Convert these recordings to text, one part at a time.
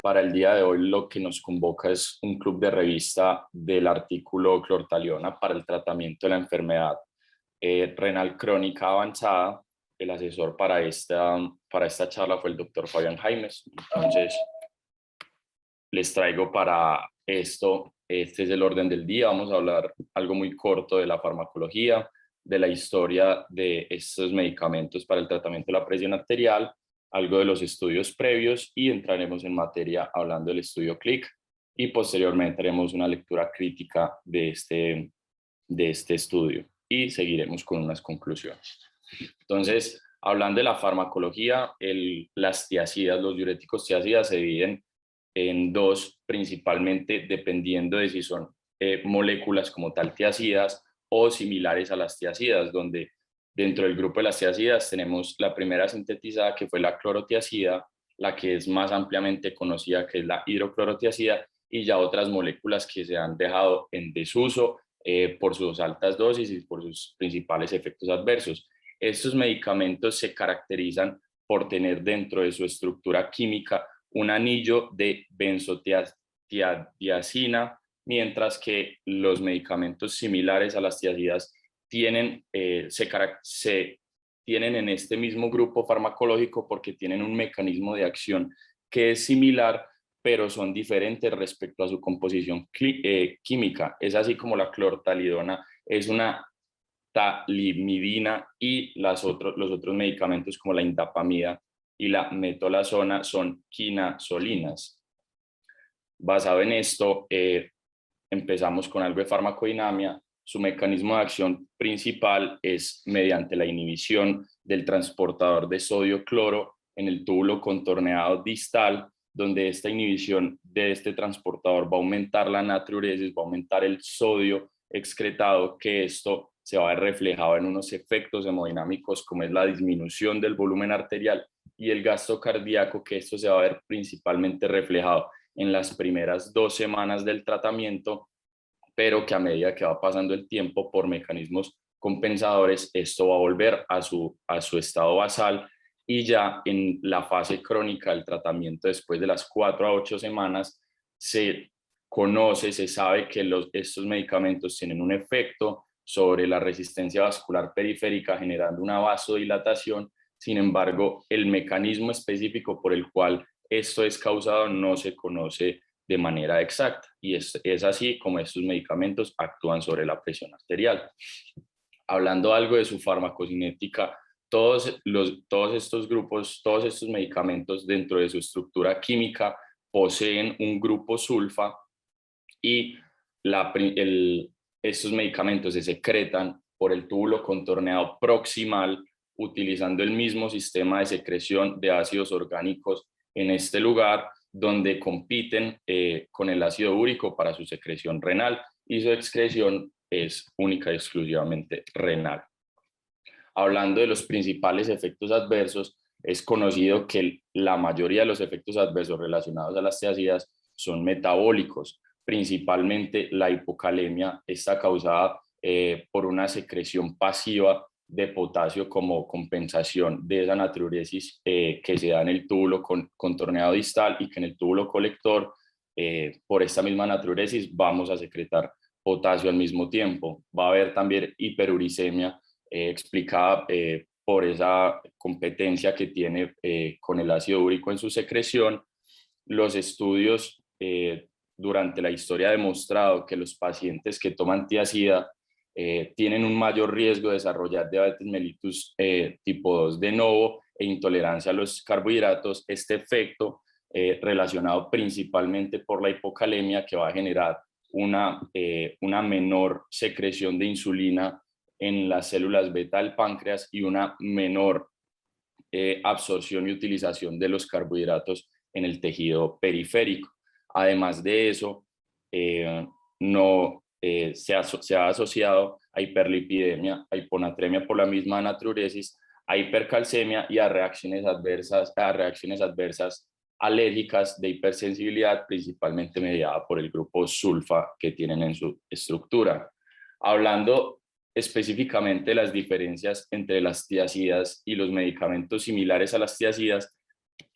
Para el día de hoy lo que nos convoca es un club de revista del artículo clortaliona para el tratamiento de la enfermedad renal crónica avanzada. El asesor para esta charla fue el doctor Fabián Jaimes. Entonces, les traigo para esto, este es el orden del día. Vamos a hablar algo muy corto de la farmacología, de la historia de estos medicamentos para el tratamiento de la presión arterial, algo de los estudios previos y entraremos en materia hablando del estudio CLIC y posteriormente haremos una lectura crítica de este estudio y seguiremos con unas conclusiones. Entonces, hablando de la farmacología, las tiazidas, los diuréticos tiazidas se dividen en dos, principalmente dependiendo de si son moléculas como tal tiazidas o similares a las tiazidas, donde dentro del grupo de las tiazidas tenemos la primera sintetizada que fue la clorotiazida, la que es más ampliamente conocida que es la hidroclorotiazida, y ya otras moléculas que se han dejado en desuso por sus altas dosis y por sus principales efectos adversos. Estos medicamentos se caracterizan por tener dentro de su estructura química un anillo de benzodiazina, mientras que los medicamentos similares a las tiazidas tienen en este mismo grupo farmacológico porque tienen un mecanismo de acción que es similar, pero son diferentes respecto a su composición química. Es así como la clortalidona es una talimidina y los otros medicamentos como la indapamida y la metolazona son quinazolinas. Basado en esto, empezamos con algo de farmacodinamia. Su mecanismo de acción principal es mediante la inhibición del transportador de sodio-cloro en el túbulo contorneado distal, donde esta inhibición de este transportador va a aumentar la natriuresis, va a aumentar el sodio excretado, que esto se va a ver reflejado en unos efectos hemodinámicos como es la disminución del volumen arterial y el gasto cardíaco, que esto se va a ver principalmente reflejado en las primeras 2 semanas del tratamiento, pero que a medida que va pasando el tiempo por mecanismos compensadores, esto va a volver a su estado basal y ya en la fase crónica del tratamiento después de las 4 a 8 semanas se sabe que estos medicamentos tienen un efecto sobre la resistencia vascular periférica generando una vasodilatación. Sin embargo, el mecanismo específico por el cual esto es causado no se conoce de manera exacta y es así como estos medicamentos actúan sobre la presión arterial. Hablando algo de su farmacocinética, todos estos grupos, todos estos medicamentos dentro de su estructura química poseen un grupo sulfa y estos medicamentos se secretan por el túbulo contorneado proximal utilizando el mismo sistema de secreción de ácidos orgánicos en este lugar, donde compiten con el ácido úrico para su secreción renal y su excreción es única y exclusivamente renal. Hablando de los principales efectos adversos, es conocido que la mayoría de los efectos adversos relacionados a las tiazidas son metabólicos, principalmente la hipocalemia está causada por una secreción pasiva de potasio como compensación de esa natriuresis que se da en el túbulo contorneado distal y que en el túbulo colector, por esta misma natriuresis, vamos a secretar potasio al mismo tiempo. Va a haber también hiperuricemia explicada por esa competencia que tiene con el ácido úrico en su secreción. Los estudios durante la historia han demostrado que los pacientes que toman tiazida tienen un mayor riesgo de desarrollar diabetes mellitus tipo 2 de novo e intolerancia a los carbohidratos. Este efecto relacionado principalmente por la hipocalemia, que va a generar una menor secreción de insulina en las células beta del páncreas y una menor absorción y utilización de los carbohidratos en el tejido periférico. Además de eso, se ha asociado a hiperlipidemia, a hiponatremia por la misma natriuresis, a hipercalcemia y a reacciones adversas alérgicas de hipersensibilidad, principalmente mediada por el grupo sulfa que tienen en su estructura. Hablando específicamente de las diferencias entre las tiazidas y los medicamentos similares a las tiazidas,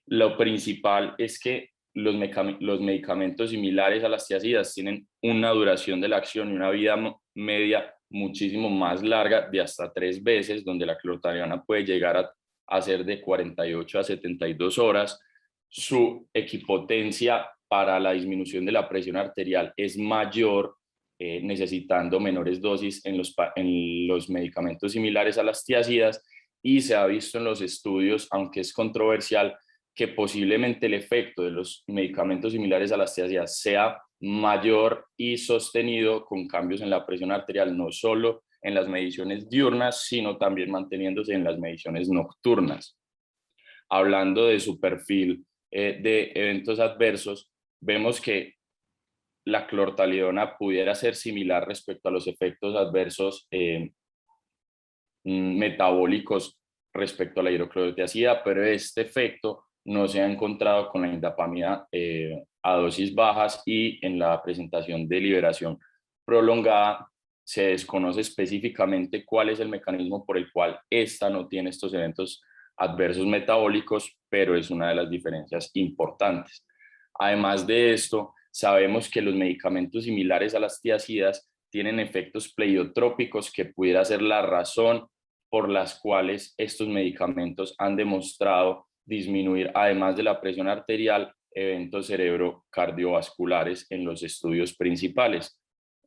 lo principal es que los medicamentos similares a las tiazidas tienen una duración de la acción y una vida media muchísimo más larga, de hasta 3 veces, donde la clortaliona puede llegar a ser de 48 a 72 horas. Su equipotencia para la disminución de la presión arterial es mayor, necesitando menores dosis en los medicamentos similares a las tiazidas, y se ha visto en los estudios, aunque es controversial, que posiblemente el efecto de los medicamentos similares a las tiazidas sea mayor y sostenido con cambios en la presión arterial, no solo en las mediciones diurnas, sino también manteniéndose en las mediciones nocturnas. Hablando de su perfil de eventos adversos, vemos que la clortalidona pudiera ser similar respecto a los efectos adversos metabólicos respecto a la hidroclorotiazida, pero este efecto no se ha encontrado con la indapamida a dosis bajas, y en la presentación de liberación prolongada se desconoce específicamente cuál es el mecanismo por el cual esta no tiene estos eventos adversos metabólicos, pero es una de las diferencias importantes. Además de esto, sabemos que los medicamentos similares a las tiazidas tienen efectos pleiotrópicos, que pudiera ser la razón por las cuales estos medicamentos han demostrado disminuir, además de la presión arterial, eventos cerebrocardiovasculares en los estudios principales.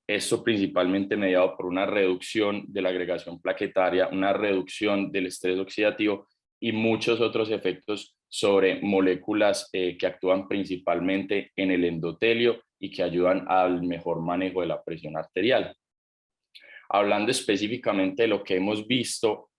Esto principalmente mediado por una reducción de la agregación plaquetaria, una reducción del estrés oxidativo y muchos otros efectos sobre moléculas que actúan principalmente en el endotelio y que ayudan al mejor manejo de la presión arterial. Hablando específicamente de lo que hemos visto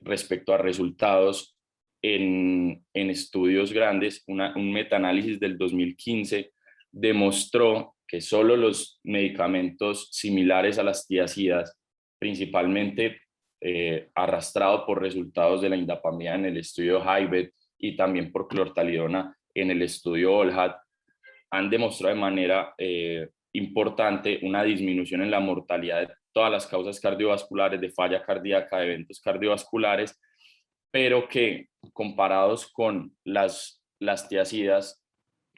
respecto a resultados en estudios grandes, un metaanálisis del 2015 demostró que solo los medicamentos similares a las tiazidas, principalmente arrastrado por resultados de la indapamida en el estudio HIBET y también por clortalidona en el estudio OLHAT, han demostrado de manera importante una disminución en la mortalidad de todas las causas cardiovasculares, de falla cardíaca, de eventos cardiovasculares, pero que comparados con las tiazidas,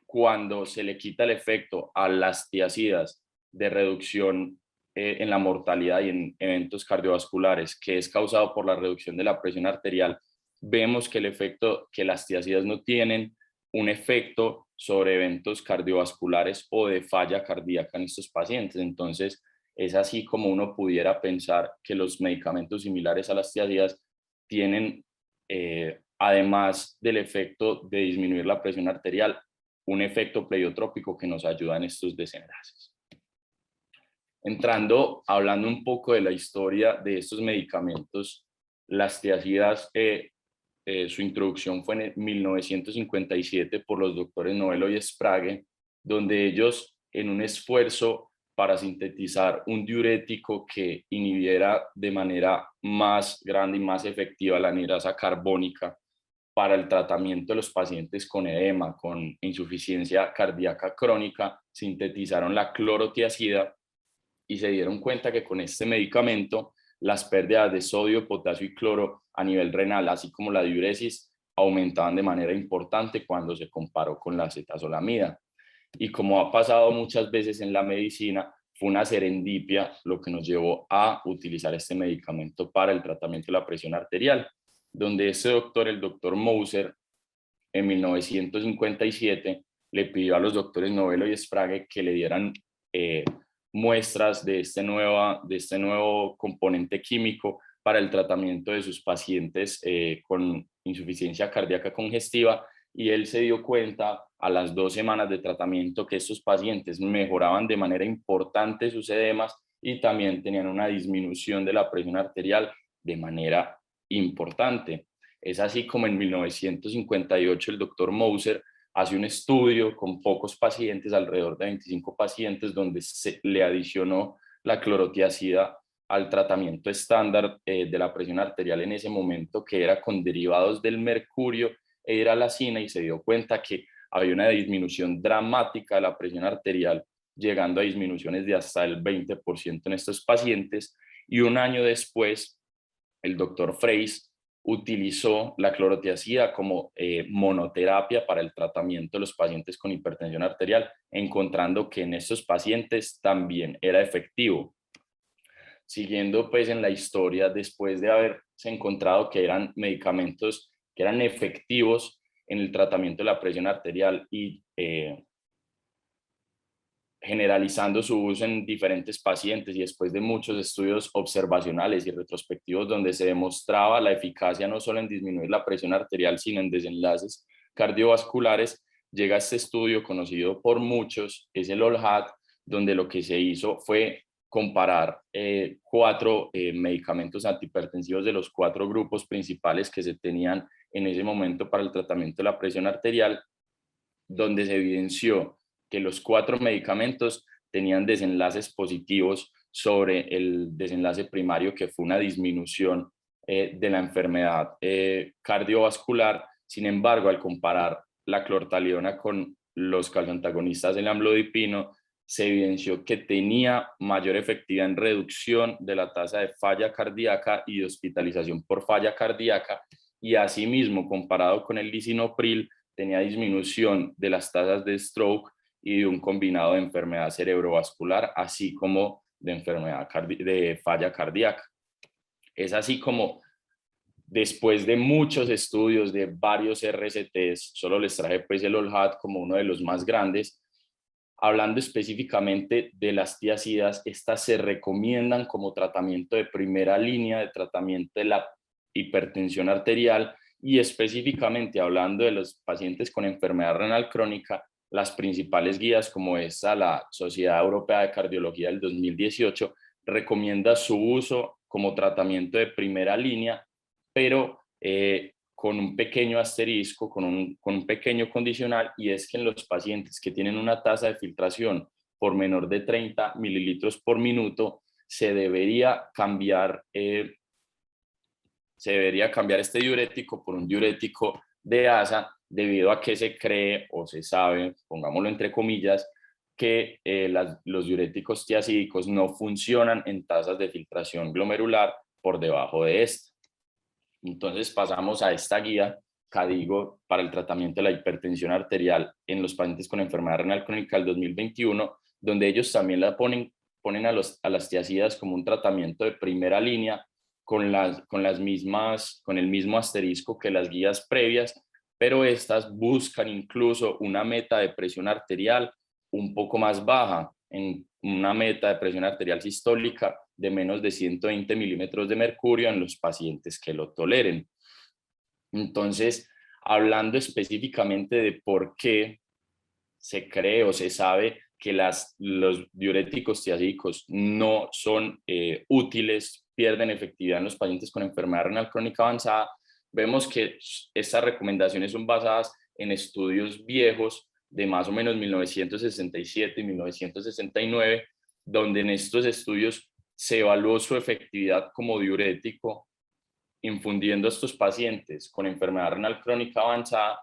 cuando se le quita el efecto a las tiazidas de reducción en la mortalidad y en eventos cardiovasculares, que es causado por la reducción de la presión arterial, vemos que el efecto, que las tiazidas no tienen un efecto sobre eventos cardiovasculares o de falla cardíaca en estos pacientes. Entonces, es así como uno pudiera pensar que los medicamentos similares a las tiazidas tienen, además del efecto de disminuir la presión arterial, un efecto pleiotrópico que nos ayuda en estos desenlaces. Hablando un poco de la historia de estos medicamentos, las tiazidas, su introducción fue en 1957 por los doctores Novello y Sprague, donde ellos, en un esfuerzo para sintetizar un diurético que inhibiera de manera más grande y más efectiva la anhidrasa carbónica para el tratamiento de los pacientes con edema, con insuficiencia cardíaca crónica, sintetizaron la clorotiazida y se dieron cuenta que con este medicamento las pérdidas de sodio, potasio y cloro a nivel renal, así como la diuresis, aumentaban de manera importante cuando se comparó con la acetazolamida. Y como ha pasado muchas veces en la medicina, fue una serendipia lo que nos llevó a utilizar este medicamento para el tratamiento de la presión arterial, donde este doctor, el doctor Moser, en 1957 le pidió a los doctores Novello y Sprague que le dieran muestras de este nuevo componente químico para el tratamiento de sus pacientes con insuficiencia cardíaca congestiva, y él se dio cuenta a las 2 semanas de tratamiento que estos pacientes mejoraban de manera importante sus edemas y también tenían una disminución de la presión arterial de manera importante. Es así como en 1958 el doctor Moser hace un estudio con pocos pacientes, alrededor de 25 pacientes, donde se le adicionó la clorotiazida al tratamiento estándar de la presión arterial en ese momento, que era con derivados del mercurio e hidralazina, y se dio cuenta que había una disminución dramática de la presión arterial, llegando a disminuciones de hasta el 20% en estos pacientes. Y un año después, el doctor Freis utilizó la clorotiazida como monoterapia para el tratamiento de los pacientes con hipertensión arterial, encontrando que en estos pacientes también era efectivo. Siguiendo pues en la historia, después de haberse encontrado que eran medicamentos que eran efectivos en el tratamiento de la presión arterial y generalizando su uso en diferentes pacientes, y después de muchos estudios observacionales y retrospectivos donde se demostraba la eficacia no solo en disminuir la presión arterial, sino en desenlaces cardiovasculares, llega este estudio conocido por muchos, es el OLHAT, donde lo que se hizo fue comparar cuatro medicamentos antihipertensivos de los cuatro grupos principales que se tenían en ese momento para el tratamiento de la presión arterial, donde se evidenció que los cuatro medicamentos tenían desenlaces positivos sobre el desenlace primario, que fue una disminución de la enfermedad cardiovascular. Sin embargo, al comparar la clortalidona con los calcioantagonistas del amlodipino, se evidenció que tenía mayor efectividad en reducción de la tasa de falla cardíaca y de hospitalización por falla cardíaca, y asimismo, comparado con el lisinopril, tenía disminución de las tasas de stroke y de un combinado de enfermedad cerebrovascular, así como de enfermedad de falla cardíaca. Es así como, después de muchos estudios de varios RCTs, solo les traje pues el OLHAT como uno de los más grandes, hablando específicamente de las tiazidas, estas se recomiendan como tratamiento de primera línea de tratamiento de la hipertensión arterial, y específicamente hablando de los pacientes con enfermedad renal crónica, las principales guías, como esta, la Sociedad Europea de Cardiología del 2018, recomienda su uso como tratamiento de primera línea, pero con un pequeño asterisco, con un pequeño condicional, y es que en los pacientes que tienen una tasa de filtración por menor de 30 mililitros por minuto, se debería cambiar este diurético por un diurético de ASA, debido a que se cree o se sabe, pongámoslo entre comillas, que los diuréticos tiazídicos no funcionan en tasas de filtración glomerular por debajo de esta. Entonces pasamos a esta guía KDIGO para el tratamiento de la hipertensión arterial en los pacientes con enfermedad renal crónica del 2021, donde ellos también ponen a las tiazidas como un tratamiento de primera línea, con el mismo asterisco que las guías previas, pero estas buscan incluso una meta de presión arterial un poco más baja, en una meta de presión arterial sistólica de menos de 120 milímetros de mercurio en los pacientes que lo toleren. Entonces, hablando específicamente de por qué se cree o se sabe que los diuréticos tiazídicos no son útiles, pierden efectividad en los pacientes con enfermedad renal crónica avanzada, vemos que estas recomendaciones son basadas en estudios viejos de más o menos 1967 y 1969, donde en estos estudios se evaluó su efectividad como diurético, infundiendo a estos pacientes con enfermedad renal crónica avanzada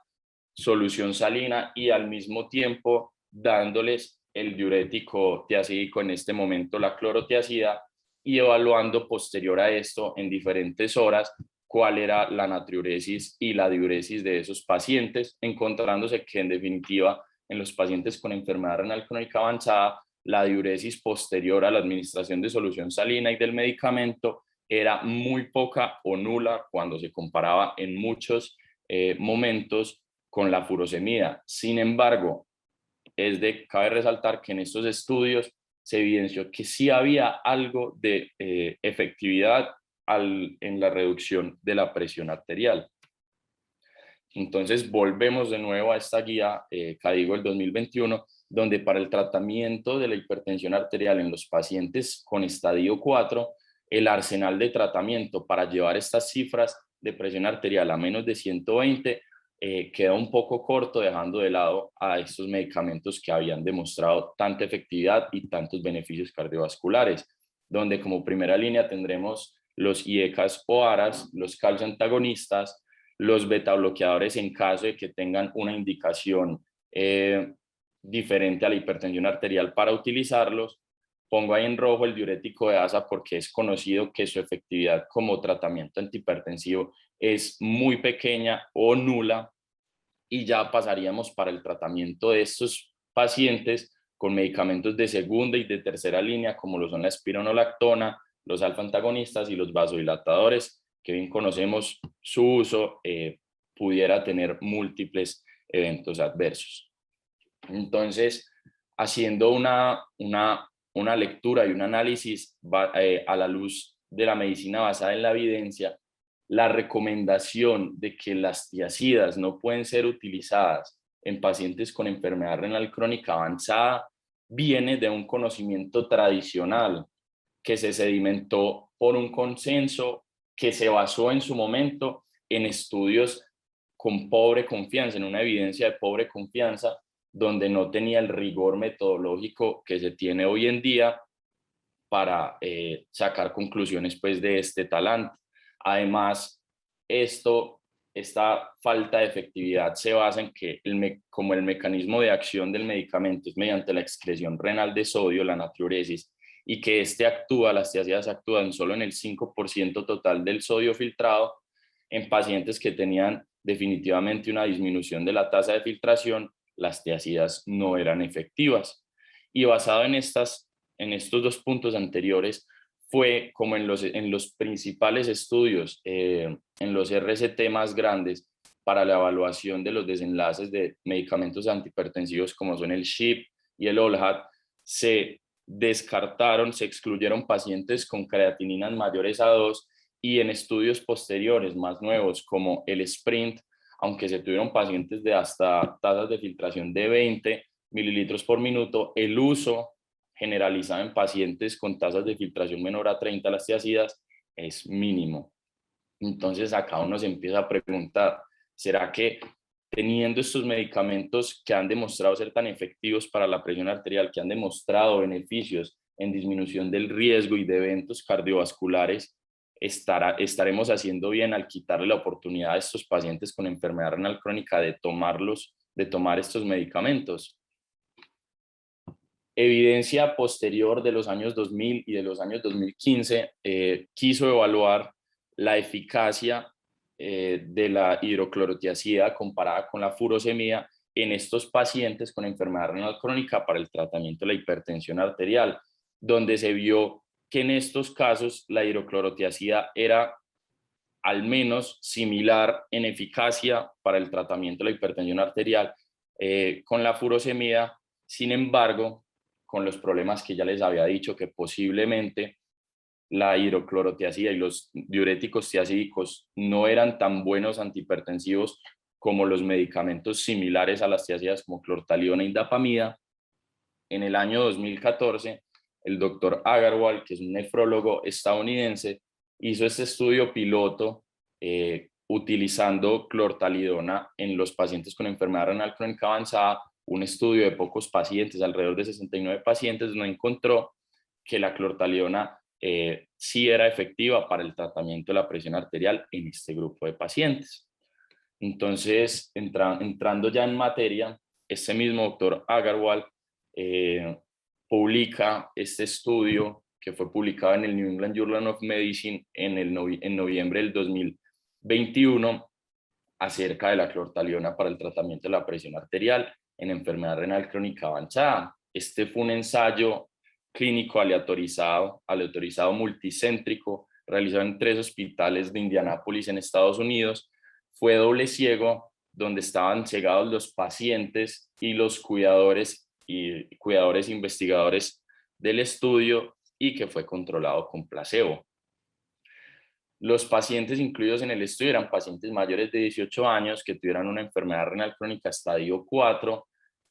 solución salina y al mismo tiempo dándoles el diurético tiazídico, en este momento la clorotiazida, y evaluando posterior a esto en diferentes horas cuál era la natriuresis y la diuresis de esos pacientes, encontrándose que en definitiva en los pacientes con enfermedad renal crónica avanzada, la diuresis posterior a la administración de solución salina y del medicamento era muy poca o nula cuando se comparaba en muchos momentos con la furosemida. Sin embargo, cabe resaltar que en estos estudios se evidenció que sí había algo de efectividad en la reducción de la presión arterial. Entonces volvemos de nuevo a esta guía KDIGO del 2021, donde para el tratamiento de la hipertensión arterial en los pacientes con estadio 4, el arsenal de tratamiento para llevar estas cifras de presión arterial a menos de 120 queda un poco corto, dejando de lado a estos medicamentos que habían demostrado tanta efectividad y tantos beneficios cardiovasculares, donde como primera línea tendremos los IECAS o ARAS, los calcioantagonistas, los beta bloqueadores en caso de que tengan una indicación diferente a la hipertensión arterial para utilizarlos, Pongo ahí en rojo el diurético de asa porque es conocido que su efectividad como tratamiento antihipertensivo es muy pequeña o nula, y ya pasaríamos para el tratamiento de estos pacientes con medicamentos de segunda y de tercera línea, como lo son la espironolactona, los alfa antagonistas y los vasodilatadores, que bien conocemos su uso, pudiera tener múltiples eventos adversos. Entonces, haciendo una lectura y un análisis a la luz de la medicina basada en la evidencia, la recomendación de que las tiazidas no pueden ser utilizadas en pacientes con enfermedad renal crónica avanzada viene de un conocimiento tradicional que se sedimentó por un consenso que se basó en su momento en estudios con pobre confianza, en una evidencia de pobre confianza, donde no tenía el rigor metodológico que se tiene hoy en día para sacar conclusiones pues de este talante. Además, esta falta de efectividad se basa en que como el mecanismo de acción del medicamento es mediante la excreción renal de sodio, la natriuresis, y que las tiazidas actúan solo en el 5% total del sodio filtrado, en pacientes que tenían definitivamente una disminución de la tasa de filtración, las tiazidas no eran efectivas. Y basado en estos dos puntos anteriores, fue como en los principales estudios, en los RCT más grandes para la evaluación de los desenlaces de medicamentos antihipertensivos como son el SHIP y el OLHAT, se excluyeron pacientes con creatininas mayores a 2, y en estudios posteriores más nuevos como el SPRINT, aunque se tuvieron pacientes de hasta tasas de filtración de 20 mililitros por minuto, el uso generalizado en pacientes con tasas de filtración menor a 30 las tiazidas es mínimo. Entonces acá uno se empieza a preguntar, ¿será que teniendo estos medicamentos que han demostrado ser tan efectivos para la presión arterial, que han demostrado beneficios en disminución del riesgo y de eventos cardiovasculares, estaremos haciendo bien al quitarle la oportunidad a estos pacientes con enfermedad renal crónica de tomar estos medicamentos? Evidencia posterior de los años 2000 y de los años 2015 quiso evaluar la eficacia de la hidroclorotiazida comparada con la furosemida en estos pacientes con enfermedad renal crónica para el tratamiento de la hipertensión arterial, donde se vio que en estos casos la hidroclorotiazida era al menos similar en eficacia para el tratamiento de la hipertensión arterial con la furosemida. Sin embargo, con los problemas que ya les había dicho, que posiblemente la hidroclorotiazida y los diuréticos tiazídicos no eran tan buenos antihipertensivos como los medicamentos similares a las tiazidas como clortaliona y dapamida. En el año 2014, el doctor Agarwal, que es un nefrólogo estadounidense, hizo este estudio piloto utilizando clortalidona en los pacientes con enfermedad renal crónica avanzada, un estudio de pocos pacientes, alrededor de 69 pacientes, donde encontró que la clortalidona sí era efectiva para el tratamiento de la presión arterial en este grupo de pacientes. Entonces, entrando ya en materia, este mismo doctor Agarwal publica este estudio que fue publicado en el New England Journal of Medicine en noviembre del 2021 acerca de la clortaliona para el tratamiento de la presión arterial en enfermedad renal crónica avanzada. Este fue un ensayo clínico aleatorizado multicéntrico, realizado en 3 hospitales de Indianápolis en Estados Unidos. Fue doble ciego, donde estaban cegados los pacientes y los cuidadores investigadores del estudio, y que fue controlado con placebo. Los pacientes incluidos en el estudio eran pacientes mayores de 18 años que tuvieran una enfermedad renal crónica estadio 4,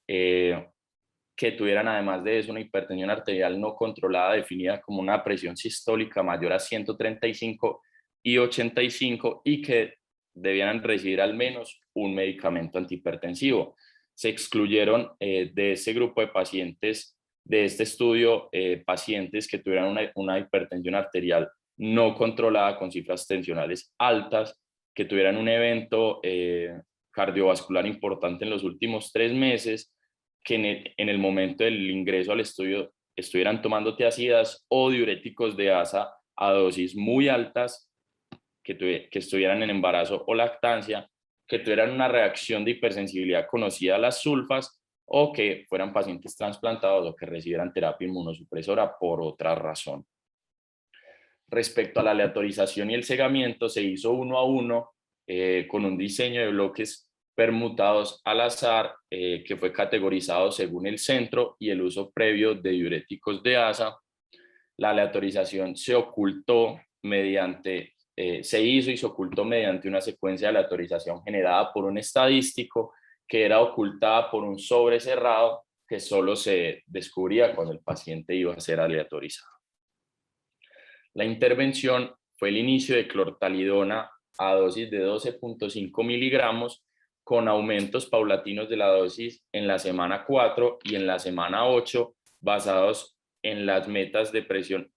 que tuvieran además de eso una hipertensión arterial no controlada definida como una presión sistólica mayor a 135 y 85, y que debieran recibir al menos un medicamento antihipertensivo. Se excluyeron de ese grupo de pacientes, de este estudio, pacientes que tuvieran una hipertensión arterial no controlada con cifras tensionales altas, que tuvieran un evento cardiovascular importante en los últimos 3 meses, que en el momento del ingreso al estudio estuvieran tomando tiazidas o diuréticos de asa a dosis muy altas, que estuvieran en embarazo o lactancia, que tuvieran una reacción de hipersensibilidad conocida a las sulfas, o que fueran pacientes trasplantados o que recibieran terapia inmunosupresora por otra razón. Respecto a la aleatorización y el cegamiento, se hizo 1 a 1 con un diseño de bloques permutados al azar, que fue categorizado según el centro y el uso previo de diuréticos de asa. La aleatorización se ocultó mediante, se hizo y se ocultó mediante una secuencia de aleatorización generada por un estadístico, que era ocultada por un sobre cerrado que solo se descubría cuando el paciente iba a ser aleatorizado. La intervención fue el inicio de clortalidona a dosis de 12.5 miligramos, con aumentos paulatinos de la dosis en la semana 4 y en la semana 8, basados en las metas de presión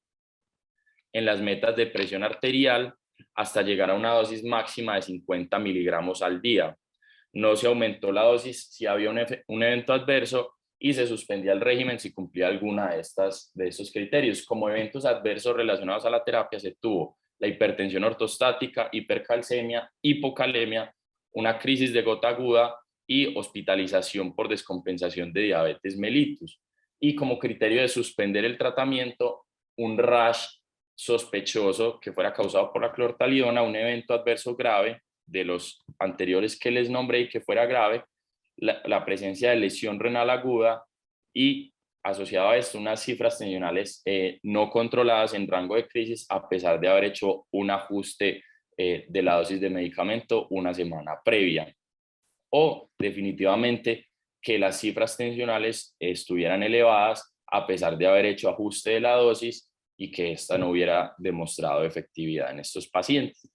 arterial, hasta llegar a una dosis máxima de 50 miligramos al día. No se aumentó la dosis si había un evento adverso, y se suspendía el régimen si cumplía alguna de estos criterios. Como eventos adversos relacionados a la terapia se tuvo la hipertensión ortostática, hipercalcemia, hipocalemia, una crisis de gota aguda y hospitalización por descompensación de diabetes mellitus. Y como criterio de suspender el tratamiento, un rash sospechoso que fuera causado por la clortalidona, un evento adverso grave de los anteriores que les nombré y que fuera grave, la presencia de lesión renal aguda, y asociado a esto unas cifras tensionales no controladas en rango de crisis, a pesar de haber hecho un ajuste de la dosis de medicamento una semana previa. O definitivamente que las cifras tensionales estuvieran elevadas a pesar de haber hecho ajuste de la dosis y que esta no hubiera demostrado efectividad en estos pacientes.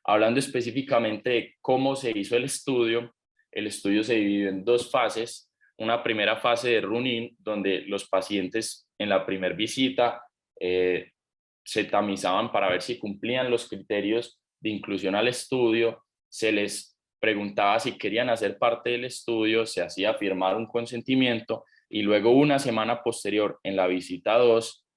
Hablando específicamente de cómo se hizo el estudio se dividió en 2 fases. Una primera fase de run-in, donde los pacientes en la primera visita se tamizaban para ver si cumplían los criterios de inclusión al estudio, se les preguntaba si querían hacer parte del estudio, se hacía firmar un consentimiento, y luego una semana posterior, en la visita 2,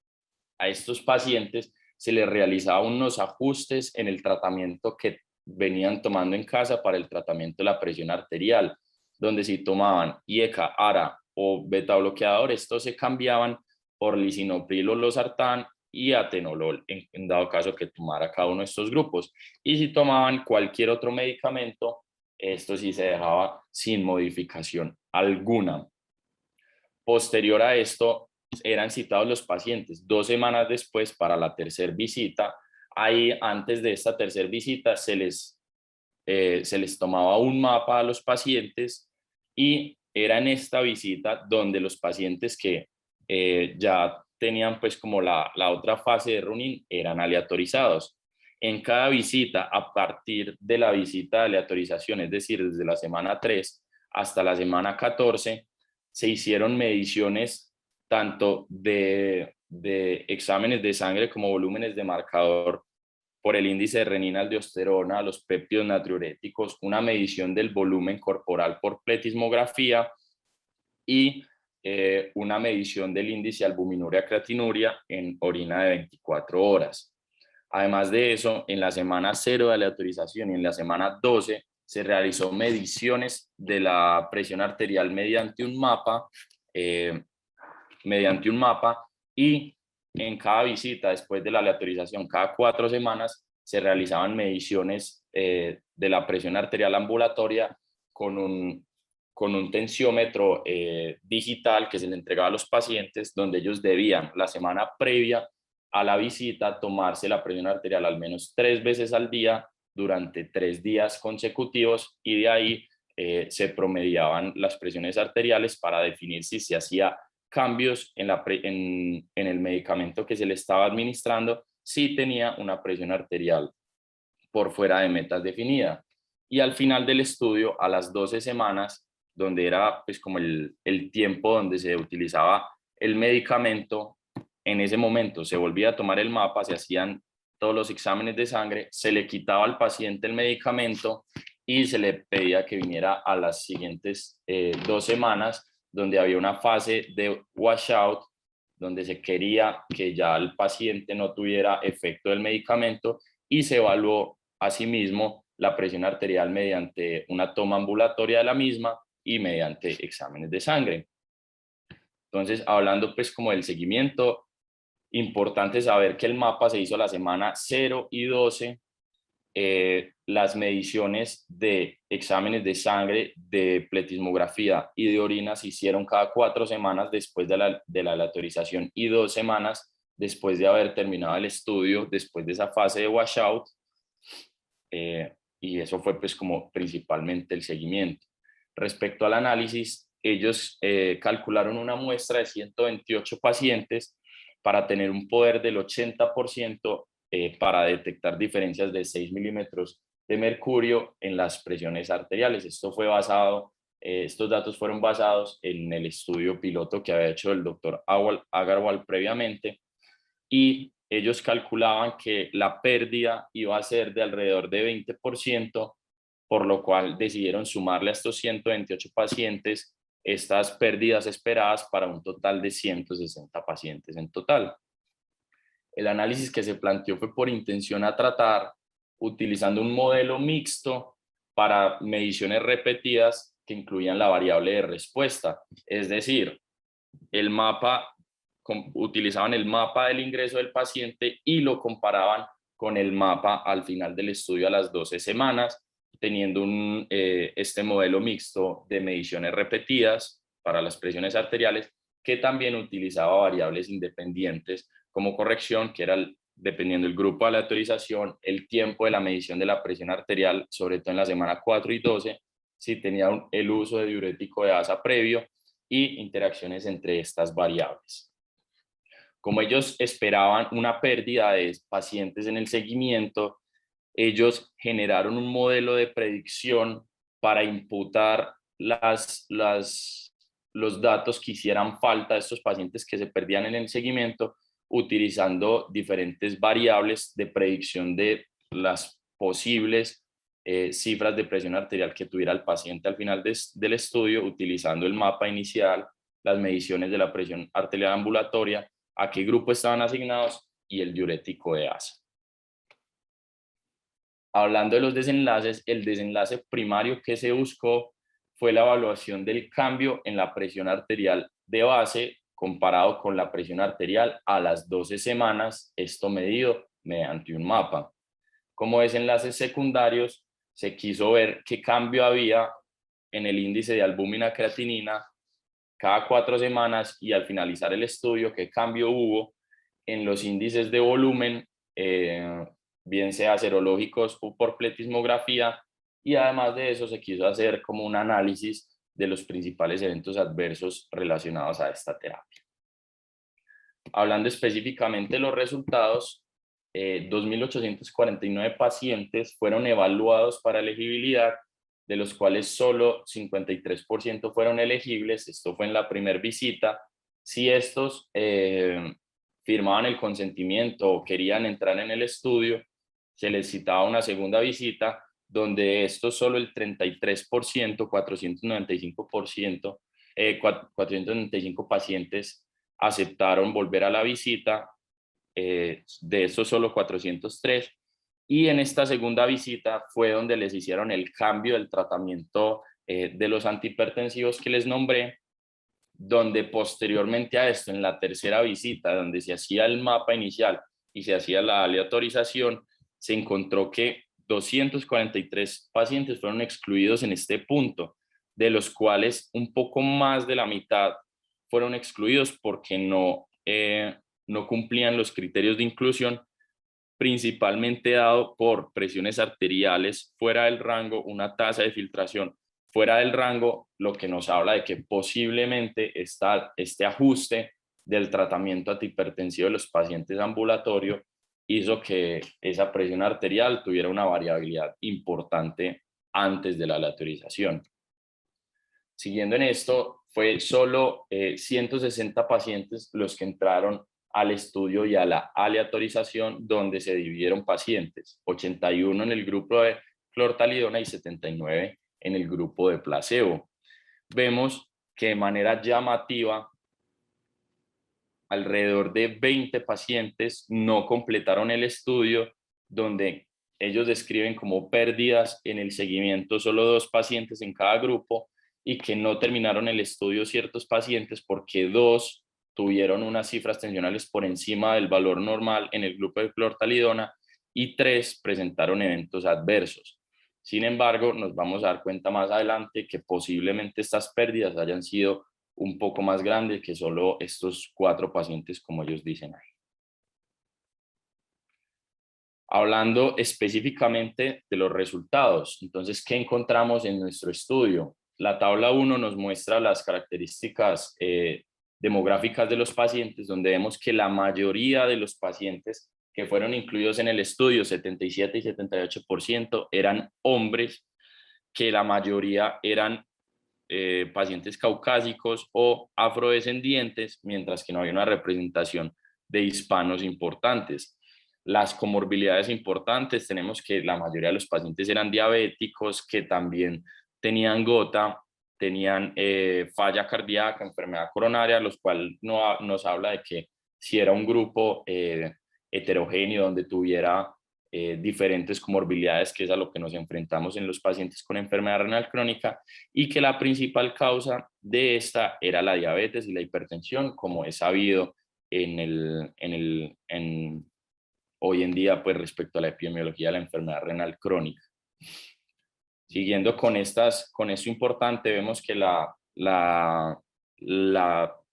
a estos pacientes se les realizaba unos ajustes en el tratamiento que venían tomando en casa para el tratamiento de la presión arterial, donde si tomaban IECA, ARA o beta bloqueador, estos se cambiaban por lisinopril o losartán y atenolol, en dado caso que tomara cada uno de estos grupos. Y si tomaban cualquier otro medicamento, esto sí se dejaba sin modificación alguna. Posterior a esto, eran citados los pacientes 2 semanas después para la tercera visita. Ahí, antes de esta tercera visita, se les tomaba un mapa a los pacientes, y era en esta visita donde los pacientes que ya tenían pues como la otra fase de running eran aleatorizados. En cada visita, a partir de la visita de aleatorización, es decir, desde la semana 3 hasta la semana 14, se hicieron mediciones tanto de exámenes de sangre como volúmenes de marcador por el índice de renina-aldosterona, los péptidos natriuréticos, una medición del volumen corporal por pletismografía y una medición del índice albuminuria-creatinuria en orina de 24 horas. Además de eso, en la semana 0 de aleatorización y en la semana 12 se realizó mediciones de la presión arterial mediante un mapa, y en cada visita después de la aleatorización, cada 4 semanas, se realizaban mediciones de la presión arterial ambulatoria con un tensiómetro digital que se le entregaba a los pacientes, donde ellos debían la semana previa a la visita tomarse la presión arterial al menos 3 veces al día durante 3 días consecutivos, y de ahí se promediaban las presiones arteriales para definir si se hacía cambios en el medicamento que se le estaba administrando, si tenía una presión arterial por fuera de metas definidas. Y al final del estudio, a las 12 semanas, donde era pues como el tiempo donde se utilizaba el medicamento, en ese momento se volvía a tomar el mapa, se hacían todos los exámenes de sangre, se le quitaba al paciente el medicamento y se le pedía que viniera a las siguientes 2 semanas, donde había una fase de washout donde se quería que ya el paciente no tuviera efecto del medicamento, y se evaluó asimismo la presión arterial mediante una toma ambulatoria de la misma y mediante exámenes de sangre. Entonces, hablando pues como del seguimiento, importante saber que el mapa se hizo la semana 0 y 12. Las mediciones de exámenes de sangre, de pletismografía y de orina se hicieron cada 4 semanas después de la aleatorización y 2 semanas después de haber terminado el estudio, después de esa fase de washout. Y eso fue pues como principalmente el seguimiento. Respecto al análisis, ellos calcularon una muestra de 128 pacientes para tener un poder del 80% para detectar diferencias de 6 milímetros de mercurio en las presiones arteriales. Estos datos fueron basados en el estudio piloto que había hecho el doctor Agarwal previamente, y ellos calculaban que la pérdida iba a ser de alrededor de 20%, por lo cual decidieron sumarle a estos 128 pacientes estas pérdidas esperadas para un total de 160 pacientes en total. El análisis que se planteó fue por intención a tratar, utilizando un modelo mixto para mediciones repetidas que incluían la variable de respuesta. Es decir, utilizaban el mapa del ingreso del paciente y lo comparaban con el mapa al final del estudio a las 12 semanas, teniendo este modelo mixto de mediciones repetidas para las presiones arteriales, que también utilizaba variables independientes como corrección, que era dependiendo del grupo de aleatorización, el tiempo de la medición de la presión arterial, sobre todo en la semana 4 y 12, si tenía el uso de diurético de asa previo, y interacciones entre estas variables. Como ellos esperaban una pérdida de pacientes en el seguimiento, ellos generaron un modelo de predicción para imputar los datos que hicieran falta de estos pacientes que se perdían en el seguimiento, utilizando diferentes variables de predicción de las posibles cifras de presión arterial que tuviera el paciente al final del estudio, utilizando el mapa inicial, las mediciones de la presión arterial ambulatoria, a qué grupo estaban asignados y el diurético de asa. Hablando de los desenlaces, el desenlace primario que se buscó fue la evaluación del cambio en la presión arterial de base comparado con la presión arterial a las 12 semanas, esto medido mediante un mapa. Como desenlaces secundarios, se quiso ver qué cambio había en el índice de albúmina creatinina cada 4 semanas, y al finalizar el estudio, qué cambio hubo en los índices de volumen, bien sea serológicos o por pletismografía, y además de eso se quiso hacer como un análisis de los principales eventos adversos relacionados a esta terapia. Hablando específicamente de los resultados, 2.849 pacientes fueron evaluados para elegibilidad, de los cuales solo 53% fueron elegibles. Esto fue en la primera visita. Si estos firmaban el consentimiento o querían entrar en el estudio, se les citaba una segunda visita, donde estos solo el 33%, 495 pacientes aceptaron volver a la visita, de estos solo 403, y en esta segunda visita fue donde les hicieron el cambio del tratamiento de los antihipertensivos que les nombré, donde posteriormente a esto, en la tercera visita, donde se hacía el mapa inicial y se hacía la aleatorización, se encontró que 243 pacientes fueron excluidos en este punto, de los cuales un poco más de la mitad fueron excluidos porque no cumplían los criterios de inclusión, principalmente dado por presiones arteriales fuera del rango, una tasa de filtración fuera del rango, lo que nos habla de que posiblemente este ajuste del tratamiento antihipertensivo de los pacientes ambulatorios hizo que esa presión arterial tuviera una variabilidad importante antes de la aleatorización. Siguiendo en esto, fue solo 160 pacientes los que entraron al estudio y a la aleatorización, donde se dividieron pacientes, 81 en el grupo de clortalidona y 79 en el grupo de placebo. Vemos que de manera llamativa alrededor de 20 pacientes no completaron el estudio, donde ellos describen como pérdidas en el seguimiento solo 2 pacientes en cada grupo, y que no terminaron el estudio ciertos pacientes porque 2 tuvieron unas cifras tensionales por encima del valor normal en el grupo de clortalidona y 3 presentaron eventos adversos. Sin embargo, nos vamos a dar cuenta más adelante que posiblemente estas pérdidas hayan sido un poco más grandes que solo estos 4 pacientes, como ellos dicen ahí. Hablando específicamente de los resultados, entonces, ¿qué encontramos en nuestro estudio? La tabla 1 nos muestra las características demográficas de los pacientes, donde vemos que la mayoría de los pacientes que fueron incluidos en el estudio, 77 y 78%, eran hombres, que la mayoría eran pacientes caucásicos o afrodescendientes, mientras que no había una representación de hispanos importantes. Las comorbilidades importantes, tenemos que la mayoría de los pacientes eran diabéticos, que también tenían gota, tenían falla cardíaca, enfermedad coronaria, los cuales nos habla de que si era un grupo heterogéneo donde tuviera diferentes comorbilidades, que es a lo que nos enfrentamos en los pacientes con enfermedad renal crónica, y que la principal causa de esta era la diabetes y la hipertensión, como es sabido hoy en día, pues respecto a la epidemiología de la enfermedad renal crónica. Siguiendo con esto importante, vemos que la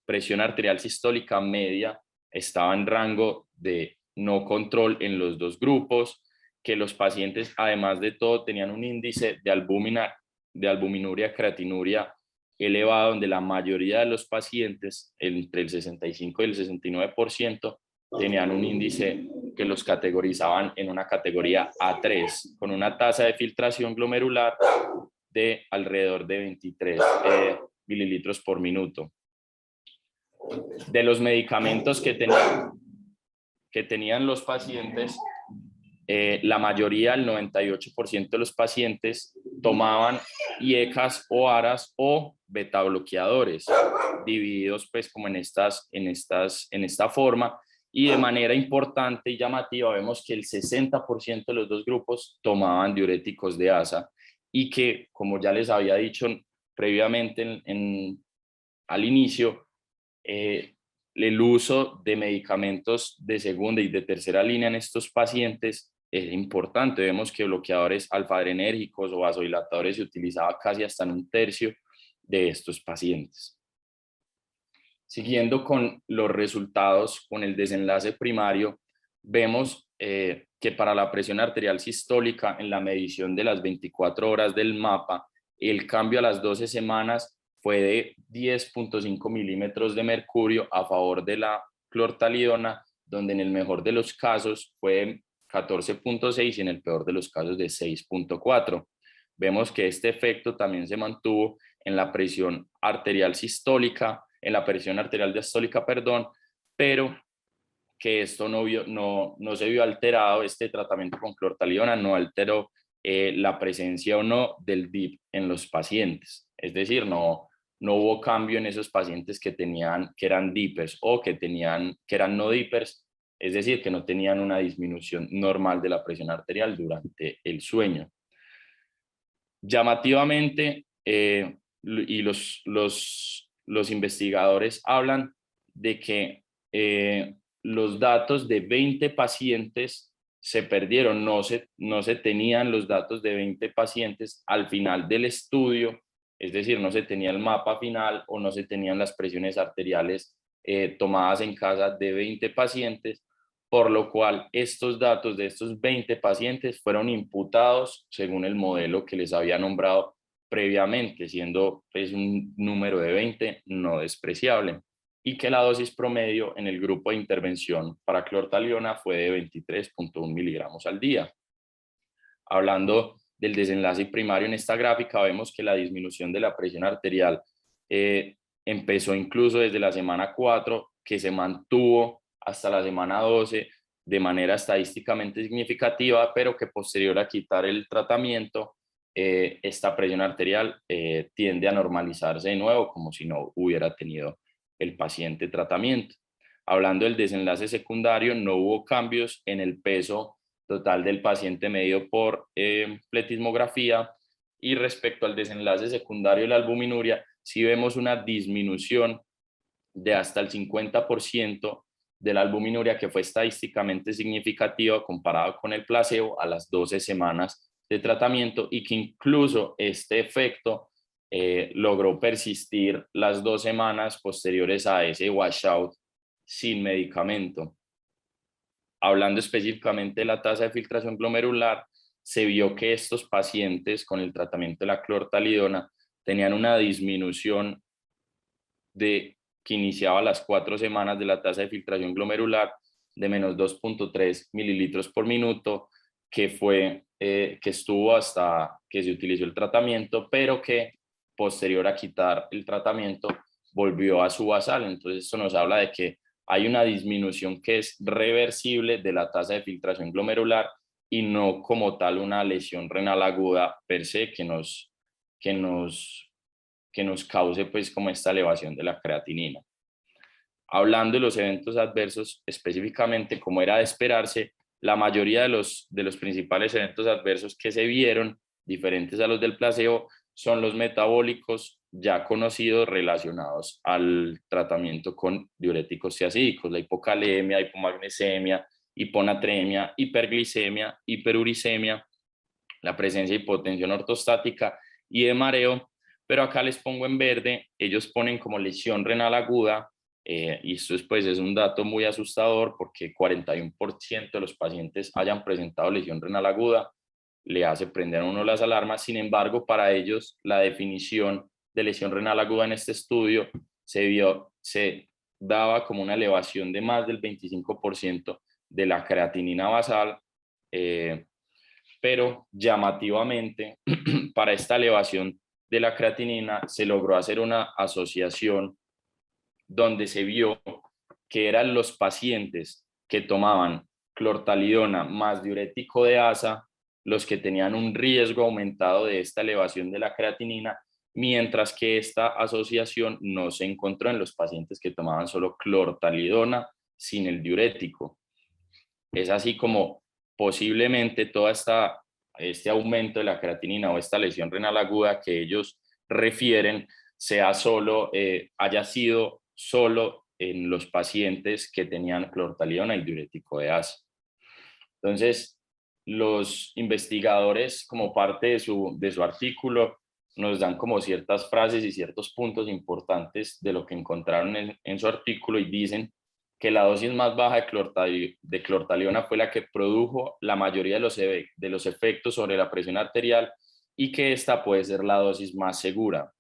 presión arterial sistólica media estaba en rango de no control en los 2 grupos, que los pacientes, además de todo, tenían un índice de albuminuria, creatinuria elevado, donde la mayoría de los pacientes, entre el 65 y el 69%, tenían un índice que los categorizaban en una categoría A3, con una tasa de filtración glomerular de alrededor de 23 mililitros por minuto. De los medicamentos que tenían los pacientes, la mayoría, el 98% de los pacientes, tomaban IECAS o ARAS o beta bloqueadores, divididos pues como en esta forma. Y de manera importante y llamativa vemos que el 60% de los 2 grupos tomaban diuréticos de ASA, y que, como ya les había dicho previamente al inicio, el uso de medicamentos de segunda y de tercera línea en estos pacientes es importante. Vemos que bloqueadores alfa-adrenérgicos o vasodilatadores se utilizaba casi hasta en 1/3 de estos pacientes. Siguiendo con los resultados, con el desenlace primario, vemos que para la presión arterial sistólica, en la medición de las 24 horas del mapa, el cambio a las 12 semanas fue de 10.5 milímetros de mercurio a favor de la clortalidona, donde en el mejor de los casos fue 14.6 y en el peor de los casos de 6.4. Vemos que este efecto también se mantuvo en la presión arterial sistólica, en la presión arterial diastólica, perdón, pero que esto no se vio alterado, este tratamiento con clortalidona no alteró la presencia o no del DIP en los pacientes. Es decir, no hubo cambio en esos pacientes que eran DIPers o que eran no DIPers, es decir, que no tenían una disminución normal de la presión arterial durante el sueño. Llamativamente, y los investigadores hablan de que los datos de 20 pacientes se perdieron, no se tenían los datos de 20 pacientes al final del estudio, es decir, no se tenía el mapa final o no se tenían las presiones arteriales tomadas en casa de 20 pacientes, por lo cual estos datos de estos 20 pacientes fueron imputados según el modelo que les había nombrado previamente, siendo pues un número de 20 no despreciable, y que la dosis promedio en el grupo de intervención para clortalidona fue de 23.1 miligramos al día. Hablando del desenlace primario en esta gráfica, vemos que la disminución de la presión arterial empezó incluso desde la semana 4, que se mantuvo hasta la semana 12 de manera estadísticamente significativa, pero que posterior a quitar el tratamiento, esta presión arterial tiende a normalizarse de nuevo, como si no hubiera tenido el paciente tratamiento. Hablando del desenlace secundario, no hubo cambios en el peso total del paciente medido por pletismografía, y respecto al desenlace secundario de la albuminuria, sí vemos una disminución de hasta el 50% de la albuminuria, que fue estadísticamente significativa comparado con el placebo a las 12 semanas de tratamiento, y que incluso este efecto logró persistir las 2 semanas posteriores a ese washout sin medicamento. Hablando específicamente de la tasa de filtración glomerular, se vio que estos pacientes con el tratamiento de la clortalidona tenían una disminución que iniciaba a las 4 semanas de la tasa de filtración glomerular de menos 2.3 mililitros por minuto, que estuvo hasta que se utilizó el tratamiento, pero que posterior a quitar el tratamiento volvió a su basal. Entonces esto nos habla de que hay una disminución que es reversible de la tasa de filtración glomerular y no como tal una lesión renal aguda per se que nos cause pues como esta elevación de la creatinina. Hablando de los eventos adversos específicamente, como era de esperarse, la mayoría de los principales eventos adversos que se vieron, diferentes a los del placebo, son los metabólicos ya conocidos relacionados al tratamiento con diuréticos tiazídicos: la hipocalemia, hipomagnesemia, hiponatremia, hiperglicemia, hiperuricemia, la presencia de hipotensión ortostática y de mareo. Pero acá les pongo en verde, ellos ponen como lesión renal aguda, y esto pues es un dato muy asustador, porque 41% de los pacientes hayan presentado lesión renal aguda, le hace prender a uno las alarmas. Sin embargo, para ellos la definición de lesión renal aguda en este estudio se daba como una elevación de más del 25% de la creatinina basal, pero llamativamente para esta elevación de la creatinina se logró hacer una asociación donde se vio que eran los pacientes que tomaban clortalidona más diurético de asa los que tenían un riesgo aumentado de esta elevación de la creatinina, mientras que esta asociación no se encontró en los pacientes que tomaban solo clortalidona sin el diurético. Es así como posiblemente este aumento de la creatinina o esta lesión renal aguda que ellos refieren haya sido solo en los pacientes que tenían clortalidona y diurético de asa. Entonces, los investigadores, como parte de su artículo, nos dan como ciertas frases y ciertos puntos importantes de lo que encontraron en su artículo, y dicen que la dosis más baja de clortalidona fue la que produjo la mayoría de los efectos sobre la presión arterial, y que esta puede ser la dosis más segura.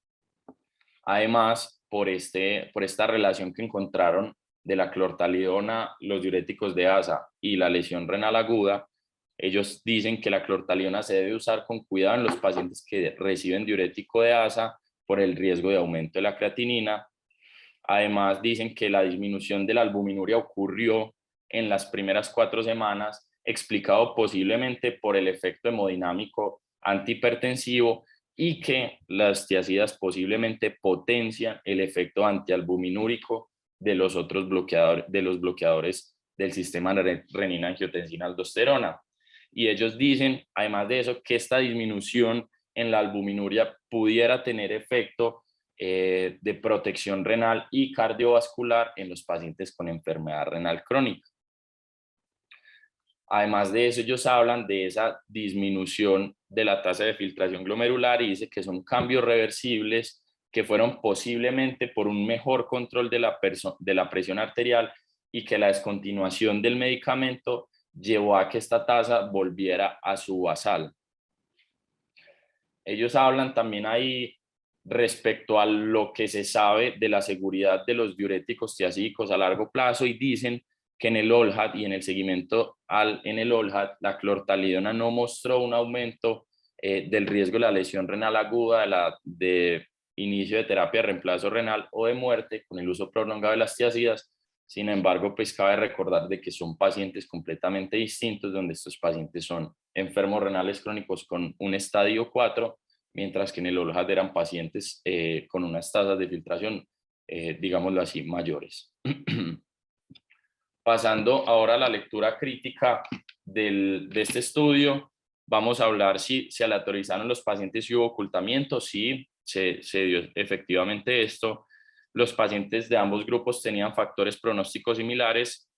Además, por esta relación que encontraron de la clortalidona, los diuréticos de asa y la lesión renal aguda, ellos dicen que la clortalidona se debe usar con cuidado en los pacientes que reciben diurético de asa por el riesgo de aumento de la creatinina. Además, dicen que la disminución de la albuminuria ocurrió en las primeras 4 semanas, explicado posiblemente por el efecto hemodinámico antihipertensivo, y que las tiazidas posiblemente potencian el efecto antialbuminúrico de los otros bloqueadores del sistema renina-angiotensina-aldosterona. Y ellos dicen, además de eso, que esta disminución en la albuminuria pudiera tener efecto de protección renal y cardiovascular en los pacientes con enfermedad renal crónica. Además de eso, ellos hablan de esa disminución de la tasa de filtración glomerular y dice que son cambios reversibles que fueron posiblemente por un mejor control de la presión arterial, y que la descontinuación del medicamento llevó a que esta tasa volviera a su basal. Ellos hablan también ahí respecto a lo que se sabe de la seguridad de los diuréticos tiazídicos a largo plazo, y dicen que en el OLHAT y en el seguimiento en el OLHAT, la clortalidona no mostró un aumento del riesgo de la lesión renal aguda, de inicio de terapia de reemplazo renal o de muerte con el uso prolongado de las tiazidas. Sin embargo, pues cabe recordar de que son pacientes completamente distintos, donde estos pacientes son enfermos renales crónicos con un estadio 4, mientras que en el OLHAT eran pacientes con unas tasas de filtración, digámoslo así, mayores. Pasando ahora a la lectura crítica de este estudio, vamos a hablar si se aleatorizaron los pacientes y hubo ocultamiento. Sí, se dio efectivamente esto. Los pacientes de ambos grupos tenían factores pronósticos similares.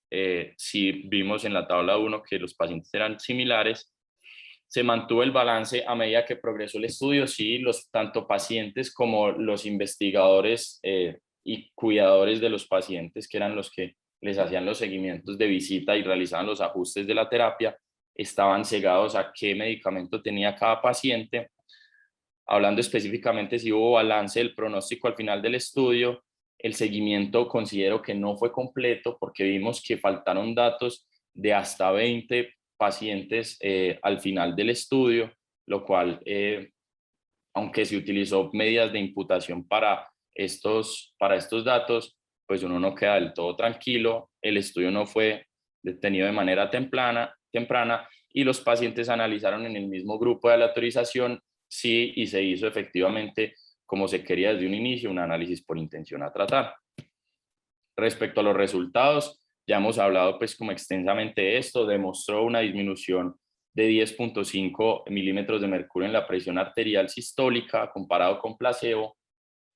Sí, vimos en la tabla 1 que los pacientes eran similares. Se mantuvo el balance a medida que progresó el estudio. Sí, tanto pacientes como los investigadores y cuidadores de los pacientes, que eran los que les hacían los seguimientos de visita y realizaban los ajustes de la terapia, estaban cegados a qué medicamento tenía cada paciente. Hablando específicamente si hubo balance del pronóstico al final del estudio, el seguimiento considero que no fue completo porque vimos que faltaron datos de hasta 20 pacientes al final del estudio, lo cual, aunque se utilizó medidas de imputación para estos datos, pues uno no queda del todo tranquilo. El estudio no fue detenido de manera temprana y los pacientes analizaron en el mismo grupo de aleatorización, sí, y se hizo efectivamente como se quería desde un inicio, un análisis por intención a tratar. Respecto a los resultados, ya hemos hablado pues como extensamente de esto, demostró una disminución de 10.5 milímetros de mercurio en la presión arterial sistólica comparado con placebo,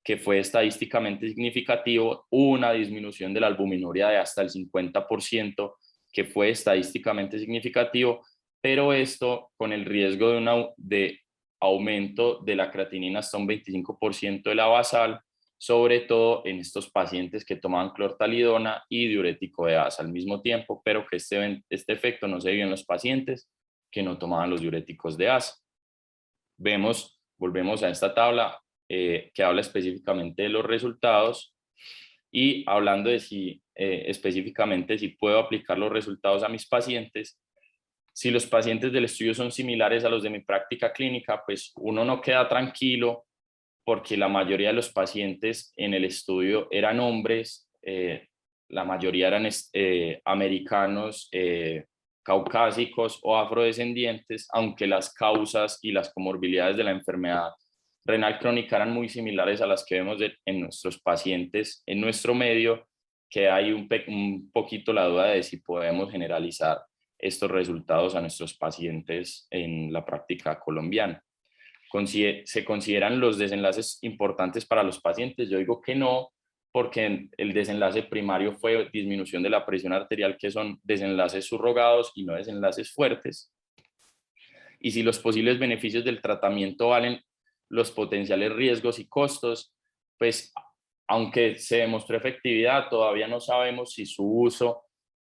que fue estadísticamente significativo, una disminución de la albuminuria de hasta el 50%, que fue estadísticamente significativo, pero esto con el riesgo de aumento de la creatinina hasta un 25% de la basal, sobre todo en estos pacientes que tomaban clortalidona y diurético de asa al mismo tiempo, pero que este efecto no se vio en los pacientes que no tomaban los diuréticos de asa. Volvemos a esta tabla que habla específicamente de los resultados y hablando de si específicamente si puedo aplicar los resultados a mis pacientes. Si los pacientes del estudio son similares a los de mi práctica clínica, pues uno no queda tranquilo porque la mayoría de los pacientes en el estudio eran hombres, la mayoría eran americanos, caucásicos o afrodescendientes, aunque las causas y las comorbilidades de la enfermedad renal crónica eran muy similares a las que vemos en nuestros pacientes en nuestro medio, que hay un poquito la duda de si podemos generalizar estos resultados a nuestros pacientes en la práctica colombiana. ¿Se consideran los desenlaces importantes para los pacientes? Yo digo que no, porque el desenlace primario fue disminución de la presión arterial, que son desenlaces subrogados y no desenlaces fuertes. Y si los posibles beneficios del tratamiento valen los potenciales riesgos y costos, pues aunque se demostró efectividad, todavía no sabemos si su uso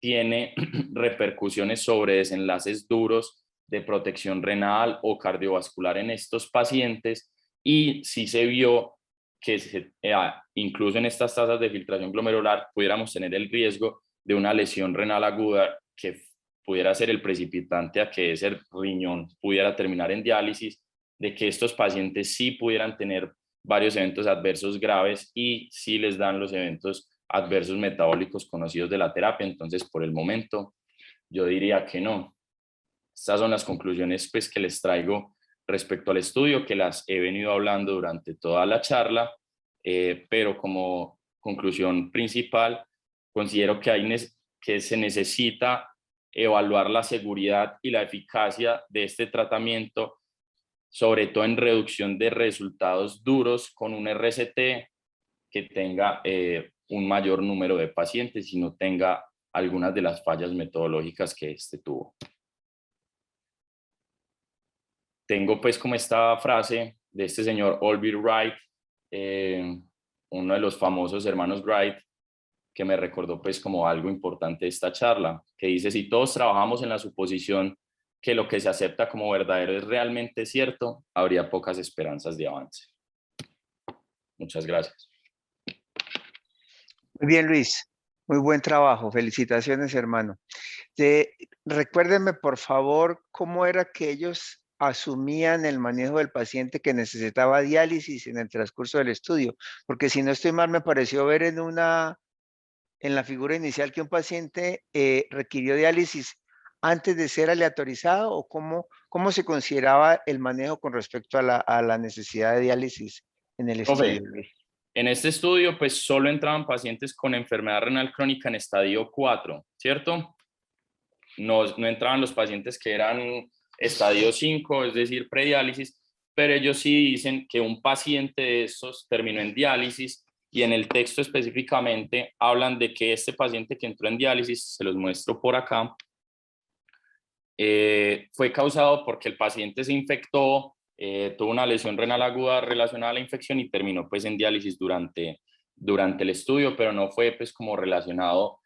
tiene repercusiones sobre desenlaces duros de protección renal o cardiovascular en estos pacientes, y si se vio que incluso en estas tasas de filtración glomerular pudiéramos tener el riesgo de una lesión renal aguda que pudiera ser el precipitante a que ese riñón pudiera terminar en diálisis, de que estos pacientes sí pudieran tener varios eventos adversos graves y sí les dan los eventos adversos metabólicos conocidos de la terapia. Entonces, por el momento, yo diría que no. Estas son las conclusiones pues, que les traigo respecto al estudio, que las he venido hablando durante toda la charla, pero como conclusión principal, considero que se necesita evaluar la seguridad y la eficacia de este tratamiento, sobre todo en reducción de resultados duros con un RCT que tenga un mayor número de pacientes y no tenga algunas de las fallas metodológicas que este tuvo. Tengo pues como esta frase de este señor Orville Wright, uno de los famosos hermanos Wright, que me recordó pues como algo importante de esta charla, que dice: si todos trabajamos en la suposición que lo que se acepta como verdadero es realmente cierto, habría pocas esperanzas de avance. Muchas gracias. Muy bien, Luis. Muy buen trabajo. Felicitaciones, hermano. Recuérdenme, por favor, cómo era que ellos asumían el manejo del paciente que necesitaba diálisis en el transcurso del estudio, porque si no estoy mal, me pareció ver en la figura inicial que un paciente requirió diálisis antes de ser aleatorizado, o cómo se consideraba el manejo con respecto a la necesidad de diálisis en el estudio, Luis. En este estudio, pues solo entraban pacientes con enfermedad renal crónica en estadio 4, ¿cierto? No entraban los pacientes que eran estadio 5, es decir, prediálisis, pero ellos sí dicen que un paciente de estos terminó en diálisis y en el texto específicamente hablan de que este paciente que entró en diálisis, se los muestro por acá, fue causado porque el paciente se infectó, tuvo una lesión renal aguda relacionada a la infección y terminó pues en diálisis durante el estudio, pero no fue pues como relacionado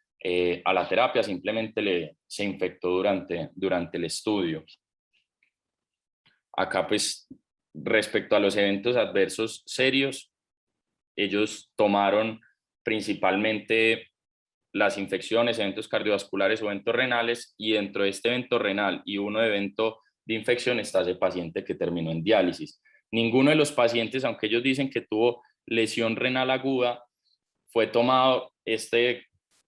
a la terapia, simplemente se infectó durante el estudio. Acá pues respecto a los eventos adversos serios, ellos tomaron principalmente las infecciones, eventos cardiovasculares o eventos renales, y dentro de este evento renal y uno de evento de infección está ese paciente que terminó en diálisis. Ninguno de los pacientes, aunque ellos dicen que tuvo lesión renal aguda, fue tomado esta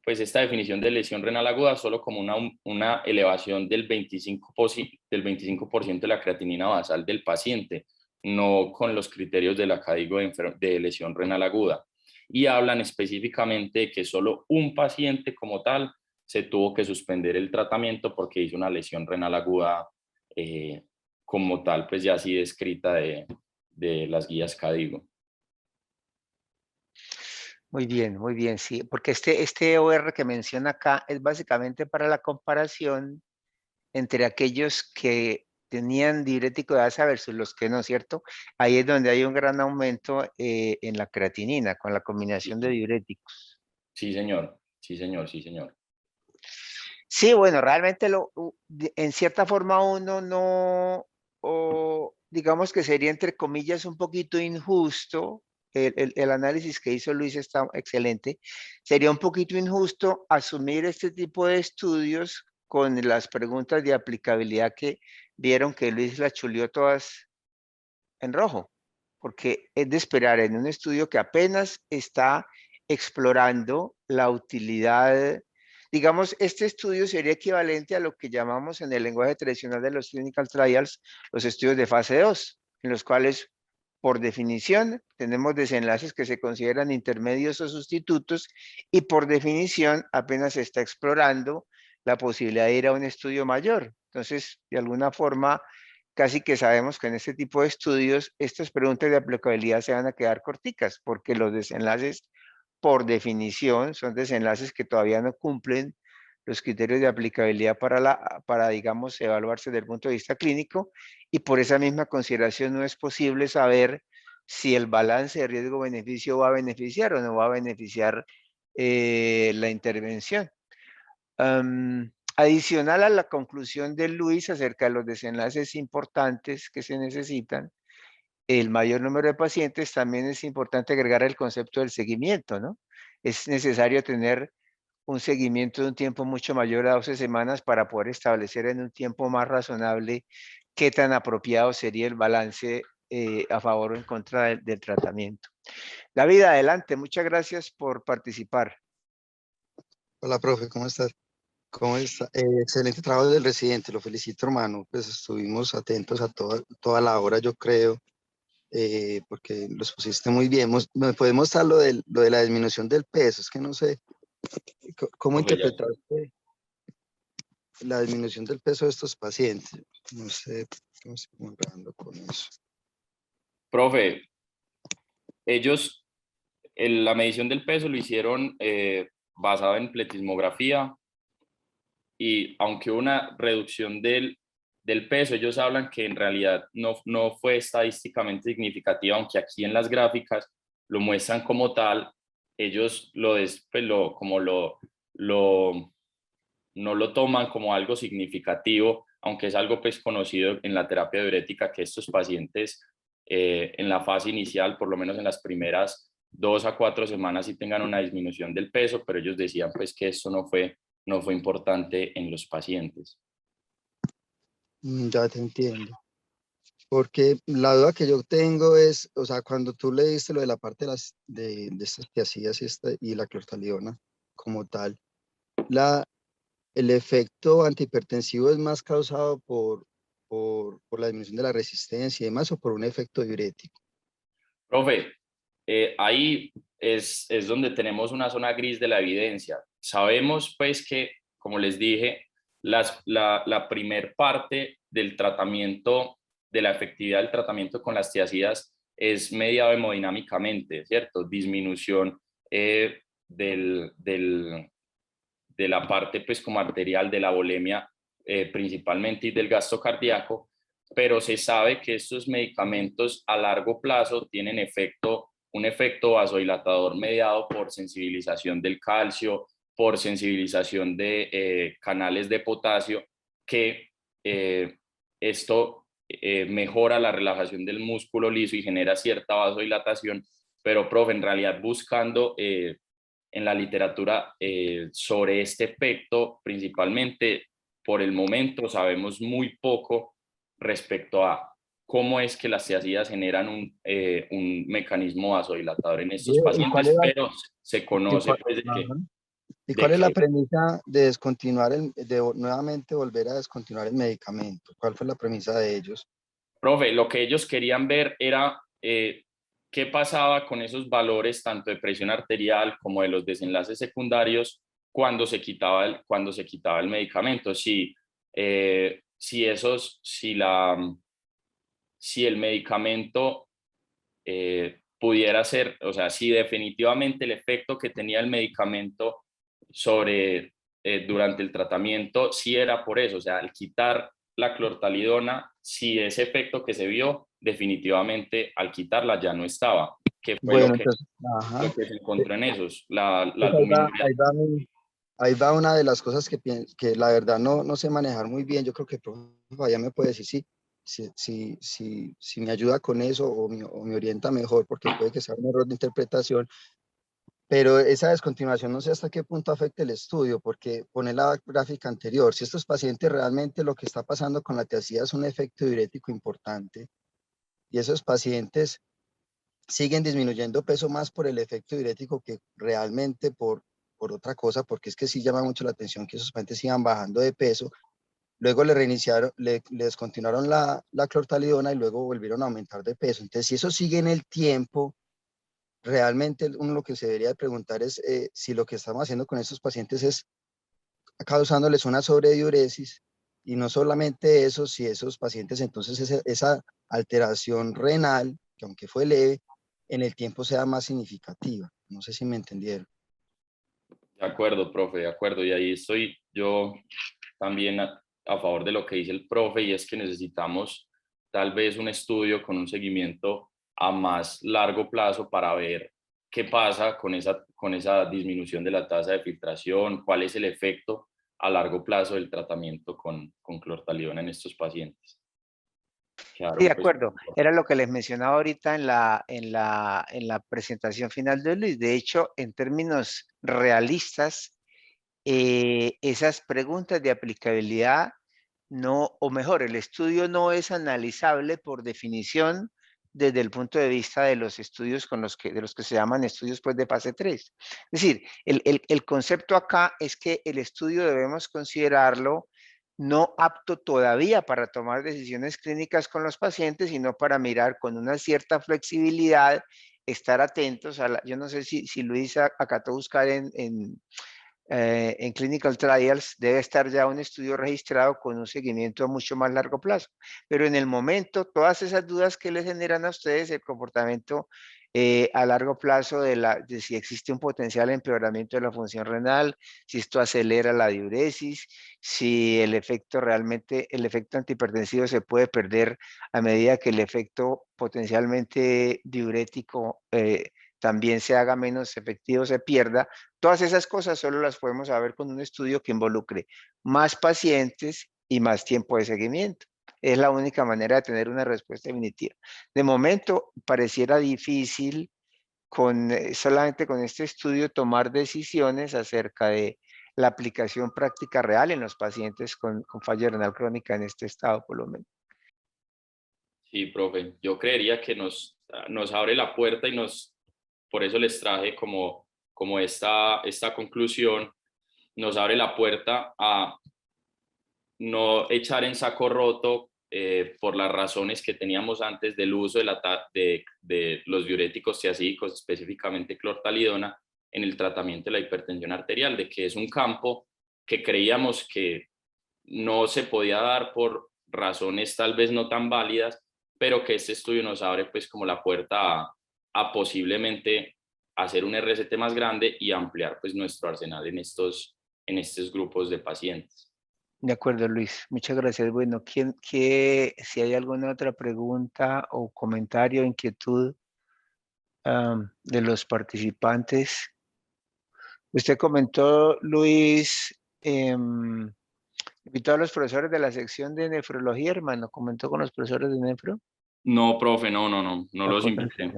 definición de lesión renal aguda solo como una elevación del 25% de la creatinina basal del paciente, no con los criterios de la CADIGO de lesión renal aguda. Y hablan específicamente de que solo un paciente como tal se tuvo que suspender el tratamiento porque hizo una lesión renal aguda como tal, pues ya así descrita de las guías CADIGO. muy bien, sí, porque este OR que menciona acá es básicamente para la comparación entre aquellos que tenían diurético de asa versus los que no, ¿cierto? Ahí es donde hay un gran aumento en la creatinina con la combinación de diuréticos. Sí, señor. Sí, señor. Sí, señor. Sí, bueno, realmente en cierta forma uno no, o digamos que sería entre comillas un poquito injusto, el análisis que hizo Luis está excelente, sería un poquito injusto asumir este tipo de estudios con las preguntas de aplicabilidad que vieron que Luis las chuleó todas en rojo, porque es de esperar en un estudio que apenas está explorando la utilidad. Digamos, este estudio sería equivalente a lo que llamamos en el lenguaje tradicional de los clinical trials, los estudios de fase 2, en los cuales, por definición, tenemos desenlaces que se consideran intermedios o sustitutos y por definición apenas se está explorando la posibilidad de ir a un estudio mayor. Entonces, de alguna forma, casi que sabemos que en este tipo de estudios estas preguntas de aplicabilidad se van a quedar corticas porque los desenlaces por definición son desenlaces que todavía no cumplen los criterios de aplicabilidad para digamos, evaluarse desde el punto de vista clínico, y por esa misma consideración no es posible saber si el balance de riesgo-beneficio va a beneficiar o no va a beneficiar la intervención. Adicional a la conclusión de Luis acerca de los desenlaces importantes que se necesitan, el mayor número de pacientes, también es importante agregar el concepto del seguimiento, ¿no? Es necesario tener un seguimiento de un tiempo mucho mayor a 12 semanas para poder establecer en un tiempo más razonable qué tan apropiado sería el balance a favor o en contra del tratamiento. David, adelante. Muchas gracias por participar. Hola, profe, ¿cómo estás? ¿Cómo está? Excelente trabajo del residente, lo felicito, hermano. Pues estuvimos atentos a toda la hora, yo creo, porque los pusiste muy bien. ¿Me puedes mostrar lo de la disminución del peso? Es que no sé cómo Profe, interpretaste la disminución del peso de estos pacientes. No sé cómo estoy comparando con eso. Profe, ellos la medición del peso lo hicieron basado en pletismografía, y aunque hubo una reducción del peso, ellos hablan que en realidad no fue estadísticamente significativa, aunque aquí en las gráficas lo muestran como tal. Ellos no lo toman como algo significativo, aunque es algo pues conocido en la terapia diurética que estos pacientes en la fase inicial, por lo menos en las primeras 2 a 4 semanas, sí tengan una disminución del peso, pero ellos decían pues que esto no fue importante en los pacientes. Ya te entiendo. Porque la duda que yo tengo es, o sea, cuando tú leíste lo de la parte de estas que hacías y la clortaliona como tal, el efecto antihipertensivo es más causado por la disminución de la resistencia y demás, o por un efecto diurético. Profe, Ahí es donde tenemos una zona gris de la evidencia. Sabemos pues que, como les dije, la primer parte del tratamiento, de la efectividad del tratamiento con las tiazidas es mediado hemodinámicamente, ¿cierto? Disminución de la parte pues como arterial de la volemia principalmente y del gasto cardíaco, pero se sabe que estos medicamentos a largo plazo tienen un efecto vasodilatador mediado por sensibilización del calcio, por sensibilización de canales de potasio, que esto mejora la relajación del músculo liso y genera cierta vasodilatación, pero profe, en realidad buscando en la literatura sobre este efecto, principalmente por el momento sabemos muy poco respecto a cómo es que las tiazidas generan un mecanismo vasodilatador en estos ¿Y cuál pacientes, es pero se y conoce cuál- pues ajá. ¿Y de cuál es la que, premisa de descontinuar nuevamente volver a descontinuar el medicamento? ¿Cuál fue la premisa de ellos? profe, lo que ellos querían ver era qué pasaba con esos valores tanto de presión arterial como de los desenlaces secundarios cuando se quitaba el medicamento. Si el medicamento pudiera ser, o sea, si definitivamente el efecto que tenía el medicamento durante el tratamiento, sí era por eso, o sea, al quitar la clortalidona, si ese efecto que se vio, definitivamente al quitarla ya no estaba, que fue Bueno, entonces, ajá. lo que se encontró en esos, la Pues albuminuria. ahí va una de las cosas que la verdad no sé manejar muy bien. Yo creo que el profe ya me puede decir si me ayuda con eso o me orienta mejor, porque puede que sea un error de interpretación. Pero esa descontinuación no sé hasta qué punto afecta el estudio, porque pone la gráfica anterior. Si estos pacientes realmente lo que está pasando con la tiazida es un efecto diurético importante y esos pacientes siguen disminuyendo peso más por el efecto diurético que realmente por otra cosa, porque es que sí llama mucho la atención que esos pacientes sigan bajando de peso. Luego le reiniciaron, le descontinuaron la clortalidona y luego volvieron a aumentar de peso. Entonces, si eso sigue en el tiempo, realmente uno lo que se debería preguntar es si lo que estamos haciendo con estos pacientes es causándoles una sobrediuresis y no solamente eso, si esos pacientes entonces esa alteración renal, que aunque fue leve, en el tiempo sea más significativa. No sé si me entendieron. De acuerdo, profe, de acuerdo. Y ahí estoy yo también a favor de lo que dice el profe, y es que necesitamos tal vez un estudio con un seguimiento a más largo plazo para ver qué pasa con esa disminución de la tasa de filtración, cuál es el efecto a largo plazo del tratamiento con clortalidona en estos pacientes. Sí, de Claro, pues. acuerdo. Era lo que les mencionaba ahorita en la presentación final de Luis. De hecho, en términos realistas, esas preguntas de aplicabilidad no, o mejor, el estudio no es analizable por definición desde el punto de vista de los estudios de los que se llaman estudios pues, de fase 3. Es decir, el concepto acá es que el estudio debemos considerarlo no apto todavía para tomar decisiones clínicas con los pacientes, sino para mirar con una cierta flexibilidad, estar atentos a yo no sé si Luis acató buscar en Clinical Trials, debe estar ya un estudio registrado con un seguimiento a mucho más largo plazo. Pero en el momento, todas esas dudas que les generan a ustedes, el comportamiento a largo plazo de si existe un potencial empeoramiento de la función renal, si esto acelera la diuresis, si el efecto antihipertensivo se puede perder a medida que el efecto potencialmente diurético también se haga menos efectivo, se pierda. Todas esas cosas solo las podemos saber con un estudio que involucre más pacientes y más tiempo de seguimiento. Es la única manera de tener una respuesta definitiva. De momento, pareciera difícil solamente con este estudio tomar decisiones acerca de la aplicación práctica real en los pacientes con falla renal crónica en este estado, por lo menos. Sí, profe, yo creería que nos abre la puerta y por eso les traje como esta conclusión, nos abre la puerta a no echar en saco roto por las razones que teníamos antes del uso de los diuréticos tiazídicos, específicamente clortalidona, en el tratamiento de la hipertensión arterial, de que es un campo que creíamos que no se podía dar por razones tal vez no tan válidas, pero que este estudio nos abre pues como la puerta a posiblemente hacer un RCT más grande y ampliar pues nuestro arsenal en estos grupos de pacientes. De acuerdo, Luis. Muchas gracias. Bueno, si hay alguna otra pregunta o comentario, inquietud de los participantes. Usted comentó, Luis, invitó a los profesores de la sección de nefrología, hermano. ¿Comentó con los profesores de nefro? No, profe, no los invité.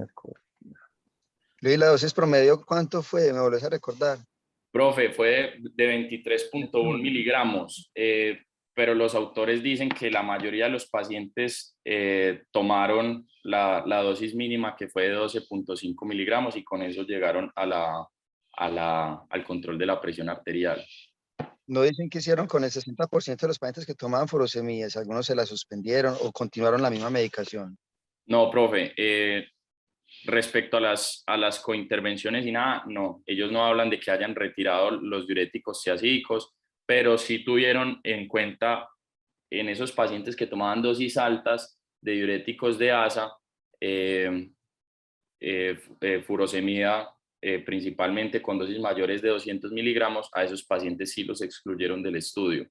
Luis, la dosis promedio, ¿cuánto fue? ¿Me volvés a recordar? Profe, fue de 23.1 miligramos, pero los autores dicen que la mayoría de los pacientes tomaron la dosis mínima, que fue de 12.5 miligramos, y con eso llegaron al control de la presión arterial. ¿No dicen qué hicieron con el 60% de los pacientes que tomaban furosemías? ¿Algunos se la suspendieron o continuaron la misma medicación? No, profe, respecto a las cointervenciones y nada, no, ellos no hablan de que hayan retirado los diuréticos tiazídicos, pero sí tuvieron en cuenta en esos pacientes que tomaban dosis altas de diuréticos de ASA, furosemida, principalmente con dosis mayores de 200 miligramos, a esos pacientes sí los excluyeron del estudio,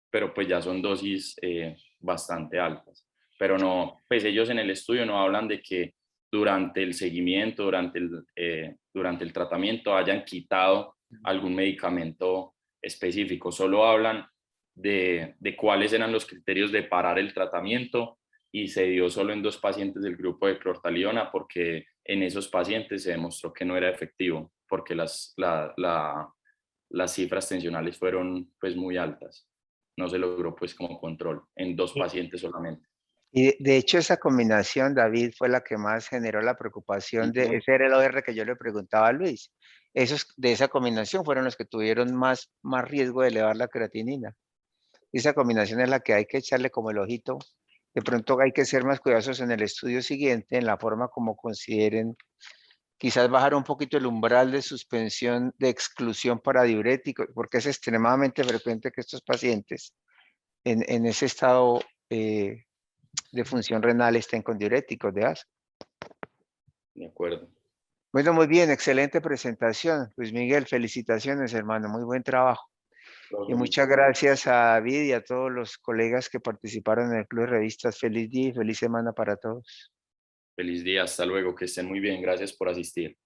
pero pues ya son dosis bastante altas. Pero no, pues ellos en el estudio no hablan de que durante el seguimiento, durante el tratamiento hayan quitado algún medicamento específico, solo hablan de cuáles eran los criterios de parar el tratamiento, y se dio solo en 2 pacientes del grupo de clortalidona, porque en esos pacientes se demostró que no era efectivo, porque las cifras tensionales fueron pues muy altas. No se logró pues como control en 2 pacientes solamente. Y de hecho esa combinación, David, fue la que más generó la preocupación de ese era el OR que yo le preguntaba a Luis. Esos de esa combinación fueron los que tuvieron más riesgo de elevar la creatinina. Esa combinación es la que hay que echarle como el ojito. De pronto hay que ser más cuidadosos en el estudio siguiente, en la forma como consideren, quizás bajar un poquito el umbral de suspensión de exclusión para diuréticos, porque es extremadamente frecuente que estos pacientes en ese estado de función renal estén con diuréticos de ASA. De acuerdo. Bueno, muy bien, excelente presentación. Luis Miguel, felicitaciones, hermano, muy buen trabajo. Y muchas gracias a David y a todos los colegas que participaron en el Club de Revistas. Feliz día y feliz semana para todos. Feliz día, hasta luego, que estén muy bien, gracias por asistir.